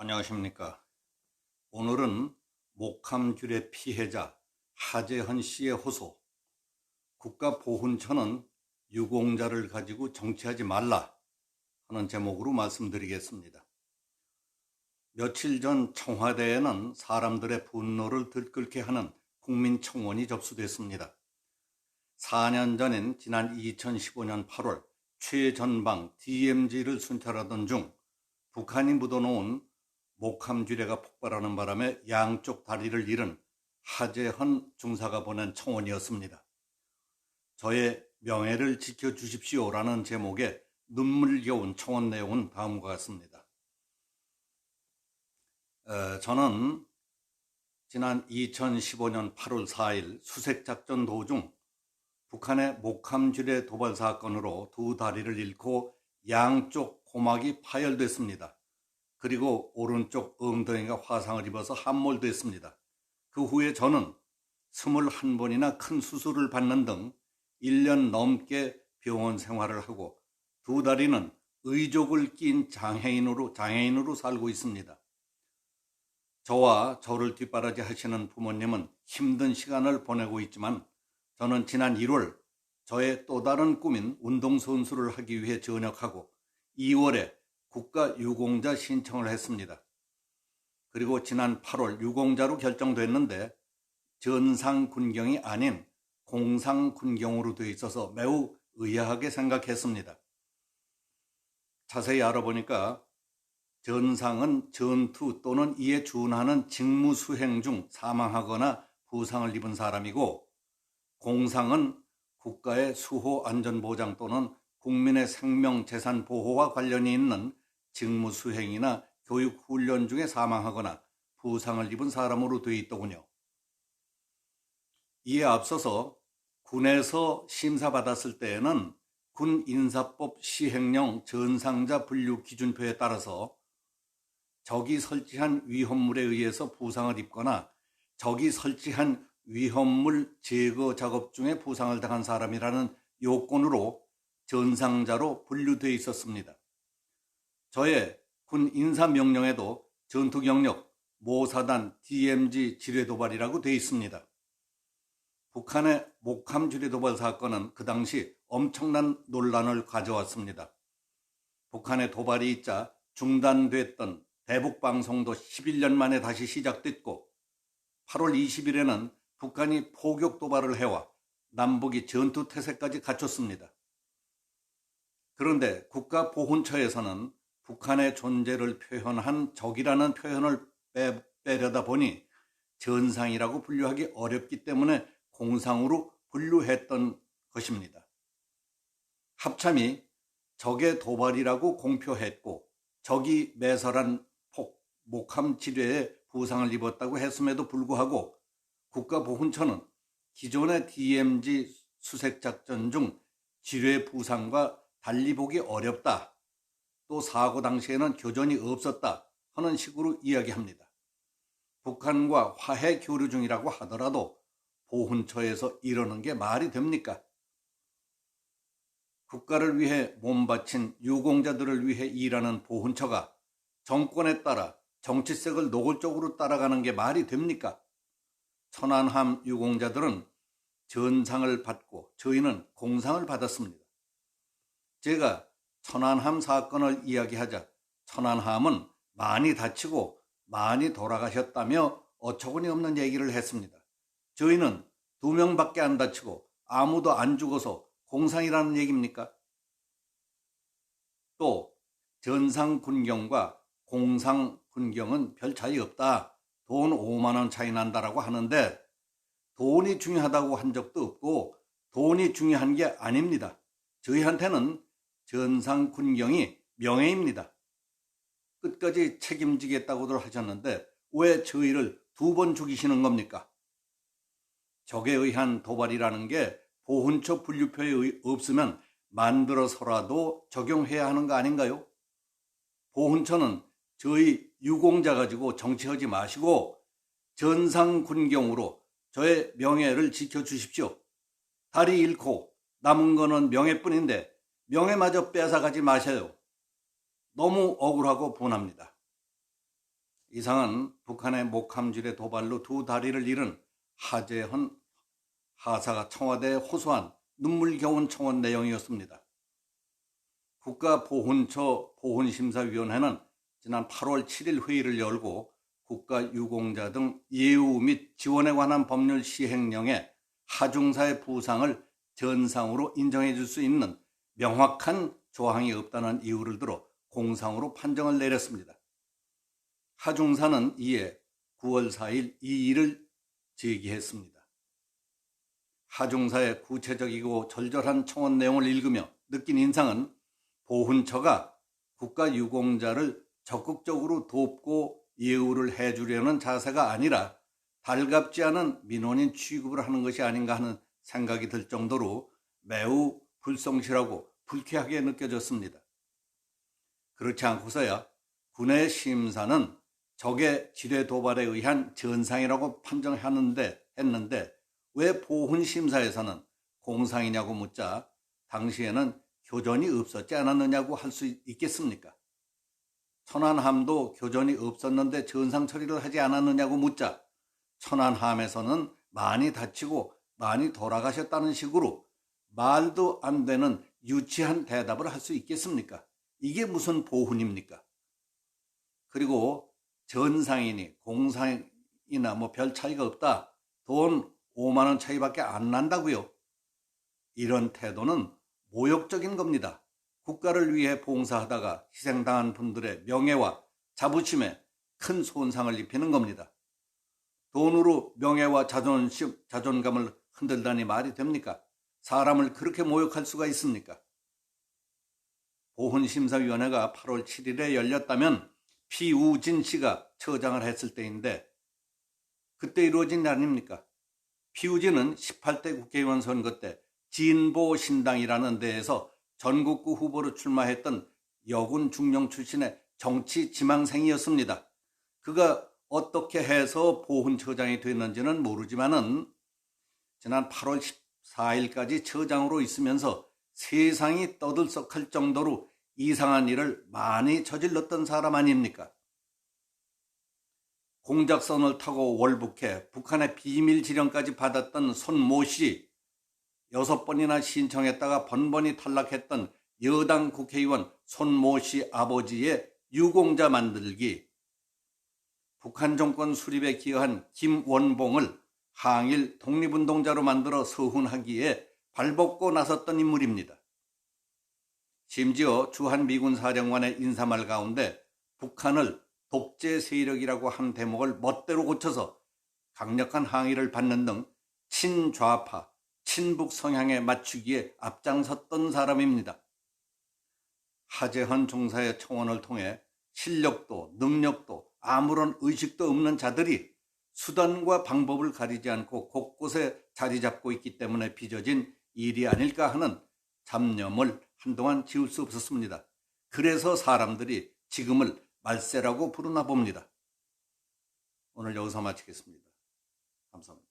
안녕하십니까. 오늘은 목함줄의 피해자 하재헌 씨의 호소, 국가보훈처는 유공자를 가지고 정치하지 말라 하는 제목으로 말씀드리겠습니다. 며칠 전 청와대에는 사람들의 분노를 들끓게 하는 국민청원이 접수됐습니다. 4년 전인 지난 2015년 8월 최전방 DMZ를 순찰하던 중 북한이 묻어놓은 목함지뢰가 폭발하는 바람에 양쪽 다리를 잃은 하재헌 중사가 보낸 청원이었습니다. 저의 명예를 지켜주십시오라는 제목의 눈물겨운 청원 내용은 다음과 같습니다. 저는 지난 2015년 8월 4일 수색작전 도중 북한의 목함지뢰 도발 사건으로 두 다리를 잃고 양쪽 고막이 파열됐습니다. 그리고 오른쪽 엉덩이가 화상을 입어서 함몰됐습니다. 그 후에 저는 21번이나 큰 수술을 받는 등 1년 넘게 병원 생활을 하고 두 다리는 의족을 낀 장애인으로 살고 있습니다. 저와 저를 뒷바라지 하시는 부모님은 힘든 시간을 보내고 있지만 저는 지난 1월 저의 또 다른 꿈인 운동선수를 하기 위해 전역하고 2월에 국가유공자 신청을 했습니다. 그리고 지난 8월 유공자로 결정됐는데 전상군경이 아닌 공상군경으로 되어 있어서 매우 의아하게 생각했습니다. 자세히 알아보니까 전상은 전투 또는 이에 준하는 직무 수행 중 사망하거나 부상을 입은 사람이고, 공상은 국가의 수호 안전보장 또는 국민의 생명 재산 보호와 관련이 있는 직무 수행이나 교육 훈련 중에 사망하거나 부상을 입은 사람으로 되어 있더군요. 이에 앞서서 군에서 심사받았을 때에는 군 인사법 시행령 전상자 분류 기준표에 따라서 적이 설치한 위험물에 의해서 부상을 입거나 적이 설치한 위험물 제거 작업 중에 부상을 당한 사람이라는 요건으로 전상자로 분류되어 있었습니다. 저의 군 인사명령에도 전투경력, 모사단, DMZ 지뢰도발이라고 되어 있습니다. 북한의 목함 지뢰도발 사건은 그 당시 엄청난 논란을 가져왔습니다. 북한의 도발이 있자 중단됐던 대북방송도 11년 만에 다시 시작됐고, 8월 20일에는 북한이 포격 도발을 해와 남북이 전투태세까지 갖췄습니다. 그런데 국가보훈처에서는 북한의 존재를 표현한 적이라는 표현을 빼려다 보니 전상이라고 분류하기 어렵기 때문에 공상으로 분류했던 것입니다. 합참이 적의 도발이라고 공표했고 적이 매설한 목함 지뢰에 부상을 입었다고 했음에도 불구하고 국가보훈처는 기존의 DMZ 수색작전 중 지뢰 부상과 달리 보기 어렵다, 또 사고 당시에는 교전이 없었다 하는 식으로 이야기합니다. 북한과 화해 교류 중이라고 하더라도 보훈처에서 이러는 게 말이 됩니까? 국가를 위해 몸바친 유공자들을 위해 일하는 보훈처가 정권에 따라 정치색을 노골적으로 따라가는 게 말이 됩니까? 천안함 유공자들은 전상을 받고 저희는 공상을 받았습니다. 제가 천안함 사건을 이야기하자 천안함은 많이 다치고 많이 돌아가셨다며 어처구니 없는 얘기를 했습니다. 저희는 2명밖에 안 다치고 아무도 안 죽어서 공상이라는 얘기입니까? 또 전상군경과 공상군경은 별 차이 없다, 돈 5만 원 차이 난다라고 하는데 돈이 중요하다고 한 적도 없고 돈이 중요한 게 아닙니다. 저희한테는 전상군경이 명예입니다. 끝까지 책임지겠다고들 하셨는데 왜 저희를 2번 죽이시는 겁니까? 적에 의한 도발이라는 게 보훈처 분류표에 없으면 만들어서라도 적용해야 하는 거 아닌가요? 보훈처는 저희 유공자 가지고 정치하지 마시고 전상군경으로 저의 명예를 지켜주십시오. 다리 잃고 남은 거는 명예뿐인데 명예마저 뺏어가지 마셔요. 너무 억울하고 분합니다. 이상은 북한의 목함질의 도발로 두 다리를 잃은 하재헌 하사가 청와대에 호소한 눈물겨운 청원 내용이었습니다. 국가보훈처 보훈심사위원회는 지난 8월 7일 회의를 열고 국가유공자 등 예우 및 지원에 관한 법률 시행령에 하중사의 부상을 전상으로 인정해 줄 수 있는 명확한 조항이 없다는 이유를 들어 공상으로 판정을 내렸습니다. 하중사는 이에 9월 4일 이의를 제기했습니다. 하중사의 구체적이고 절절한 청원 내용을 읽으며 느낀 인상은 보훈처가 국가유공자를 적극적으로 돕고 예우를 해주려는 자세가 아니라 달갑지 않은 민원인 취급을 하는 것이 아닌가 하는 생각이 들 정도로 매우 불성실하고 불쾌하게 느껴졌습니다. 그렇지 않고서야 군의 심사는 적의 지뢰 도발에 의한 전상이라고 판정했는데 왜 보훈심사에서는 공상이냐고 묻자 당시에는 교전이 없었지 않았느냐고 할 수 있겠습니까? 천안함도 교전이 없었는데 전상 처리를 하지 않았느냐고 묻자 천안함에서는 많이 다치고 많이 돌아가셨다는 식으로 말도 안 되는 유치한 대답을 할 수 있겠습니까? 이게 무슨 보훈입니까? 그리고 전상이니 공상이나 별 차이가 없다. 돈 5만 원 차이밖에 안 난다고요. 이런 태도는 모욕적인 겁니다. 국가를 위해 봉사하다가 희생당한 분들의 명예와 자부심에 큰 손상을 입히는 겁니다. 돈으로 명예와 자존감을 흔들다니 말이 됩니까? 사람을 그렇게 모욕할 수가 있습니까? 보훈심사위원회가 8월 7일에 열렸다면 피우진 씨가 처장을 했을 때인데 그때 이루어진 일 아닙니까? 피우진은 18대 국회의원 선거 때 진보신당이라는 데에서 전국구 후보로 출마했던 여군 중령 출신의 정치 지망생이었습니다. 그가 어떻게 해서 보훈처장이 됐는지는 모르지만은 지난 8월 14일까지 처장으로 있으면서 세상이 떠들썩할 정도로 이상한 일을 많이 저질렀던 사람 아닙니까? 공작선을 타고 월북해 북한의 비밀 지령까지 받았던 손모 씨, 6번이나 신청했다가 번번이 탈락했던 여당 국회의원 손모 씨 아버지의 유공자 만들기, 북한 정권 수립에 기여한 김원봉을 항일 독립운동자로 만들어 서훈하기에 발벗고 나섰던 인물입니다. 심지어 주한미군 사령관의 인사말 가운데 북한을 독재 세력이라고 한 대목을 멋대로 고쳐서 강력한 항의를 받는 등 친좌파, 친북 성향에 맞추기에 앞장섰던 사람입니다. 하재헌 중사의 청원을 통해 실력도 능력도 아무런 의식도 없는 자들이 수단과 방법을 가리지 않고 곳곳에 자리 잡고 있기 때문에 빚어진 일이 아닐까 하는 잡념을 한동안 지울 수 없었습니다. 그래서 사람들이 지금을 말세라고 부르나 봅니다. 오늘 여기서 마치겠습니다. 감사합니다.